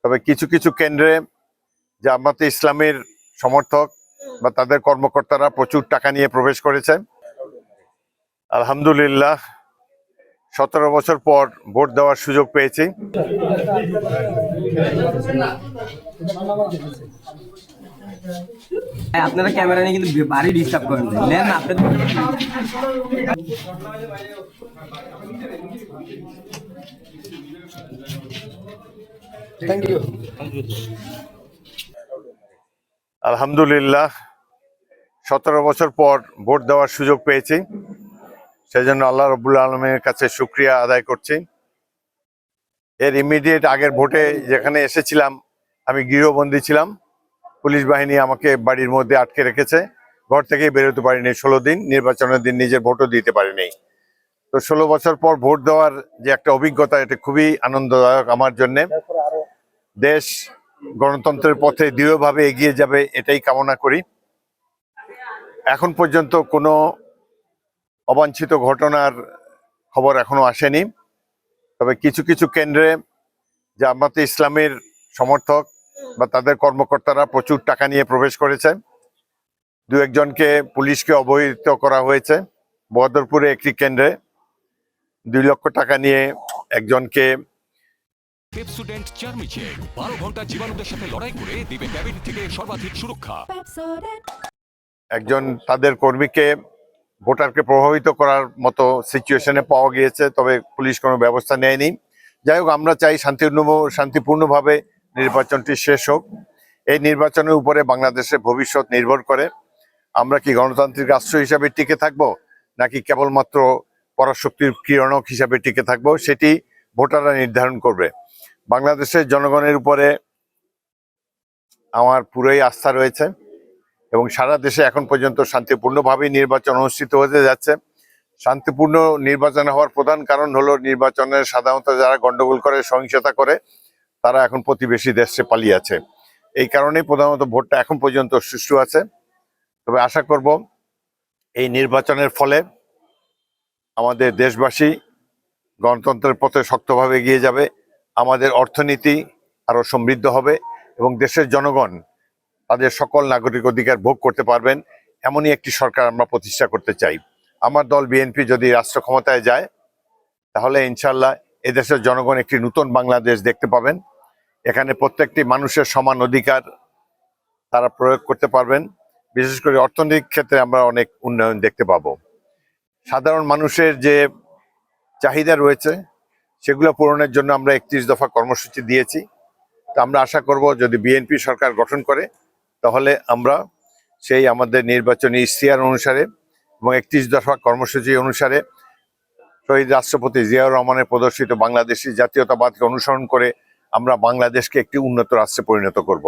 তবে কিছু কিছু কেন্দ্রে জামাতে ইসলামের সমর্থক বা তাদের কর্মকর্তারা প্রচুর টাকা নিয়ে প্রবেশ করেছে। আলহামদুলিল্লাহ 17 বছর পর ভোট দেওয়ার সুযোগ পেয়েছি। আপনারা ক্যামেরা নিয়ে কিন্তু ভারী ডিস্টার্ব করেন নেন আপনাদের। Thank you. আলহামদুলিল্লাহ 17 বছর পর ভোট দেওয়ার সুযোগ পেয়েছি, সেই জন্য আল্লাহ রাব্বুল আলামিনের কাছে শুকরিয়া আদায় করছি। এর ইমিডিয়েট আগের ভোটে যেখানে এসেছিলাম আমি গৃহবন্দী ছিলাম, পুলিশ বাহিনী আমাকে বাড়ির মধ্যে আটকে রেখেছে, ঘর থেকেই বেরোতে পারিনি 16 দিন, নির্বাচনের দিন নিজের ভোটও দিতে পারিনি। তো 16 বছর পর ভোট দেওয়ার যে একটা অভিজ্ঞতা, এটা খুবই আনন্দদায়ক আমার জন্যে। দেশ গণতন্ত্রের পথে দৃঢ়ভাবে এগিয়ে যাবে এটাই কামনা করি। এখন পর্যন্ত কোনো অবাঞ্ছিত ঘটনার খবর এখনো আসেনি, তবে কিছু কিছু কেন্দ্রে জামাতে ইসলামের সমর্থক বা তাদের কর্মকর্তারা প্রচুর টাকা নিয়ে প্রবেশ করেছে। দু একজনকে পুলিশকে অবহিত করা হয়েছে। বহদরপুরে একটি কেন্দ্রে 2 লক্ষ টাকা নিয়ে একজনকে পেপসোডেন্ট চার্মিচে 12 ঘন্টা জীবাণুদের সাথে লড়াই করে দিবে ক্যাবিন থেকে সর্বাধিক সুরক্ষা। একজন তাদের কর্মীকে ভোটারকে প্রভাবিত করার মতো সিচুয়েশনে পাওয়া গিয়েছে, তবে পুলিশ কোনো ব্যবস্থা নেয়নি। যাই হোক, আমরা চাই শান্তিপূর্ণভাবে নির্বাচনটি শেষ হোক। এই নির্বাচনের উপরে বাংলাদেশের ভবিষ্যৎ নির্ভর করে। আমরা কি গণতান্ত্রিক রাষ্ট্র হিসাবে টিকে থাকব, নাকি কেবলমাত্র পরাশক্তির ক্রীড়নক হিসাবে টিকে থাকব, সেটি ভোটাররা নির্ধারণ করবে। বাংলাদেশের জনগণের উপরে আমার পুরোই আস্থা রয়েছে এবং সারা দেশে এখন পর্যন্ত শান্তিপূর্ণভাবে নির্বাচন অনুষ্ঠিত হতে যাচ্ছে। শান্তিপূর্ণ নির্বাচন হওয়ার প্রধান কারণ হলো নির্বাচনের সাধারণত যারা গন্ডগোল করে, সহিংসতা করে, তারা এখন প্রতিবেশী দেশে পালিয়ে আছে। এই কারণেই প্রধানত ভোটটা এখন পর্যন্ত সুষ্ঠু আছে। তবে আশা করব এই নির্বাচনের ফলে আমাদের দেশবাসী গণতন্ত্রের পথে শক্তভাবে এগিয়ে যাবে, আমাদের অর্থনীতি আরো সমৃদ্ধ হবে এবং দেশের জনগণ তাদের সকল নাগরিক অধিকার ভোগ করতে পারবেন, এমনই একটি সরকার আমরা প্রতিষ্ঠা করতে চাই। আমার দল বিএনপি যদি রাষ্ট্র ক্ষমতায় যায়, তাহলে ইনশাল্লাহ এদেশের জনগণ একটি নতুন বাংলাদেশ দেখতে পাবেন। এখানে প্রত্যেকটি মানুষের সমান অধিকার তারা প্রয়োগ করতে পারবেন। বিশেষ করে অর্থনৈতিক ক্ষেত্রে আমরা অনেক উন্নয়ন দেখতে পাবো। সাধারণ মানুষের যে চাহিদা রয়েছে সেগুলো পূরণের জন্য আমরা 31 দফা কর্মসূচি দিয়েছি। তো আমরা আশা করব যদি বিএনপি সরকার গঠন করে, তাহলে আমরা সেই আমাদের নির্বাচনী ইশতেহার অনুসারে এবং 31 দফা কর্মসূচি অনুসারে শহীদ রাষ্ট্রপতি জিয়াউর রহমানের প্রদর্শিত বাংলাদেশি জাতীয়তাবাদকে অনুসরণ করে আমরা বাংলাদেশকে একটি উন্নত রাষ্ট্রে পরিণত করব।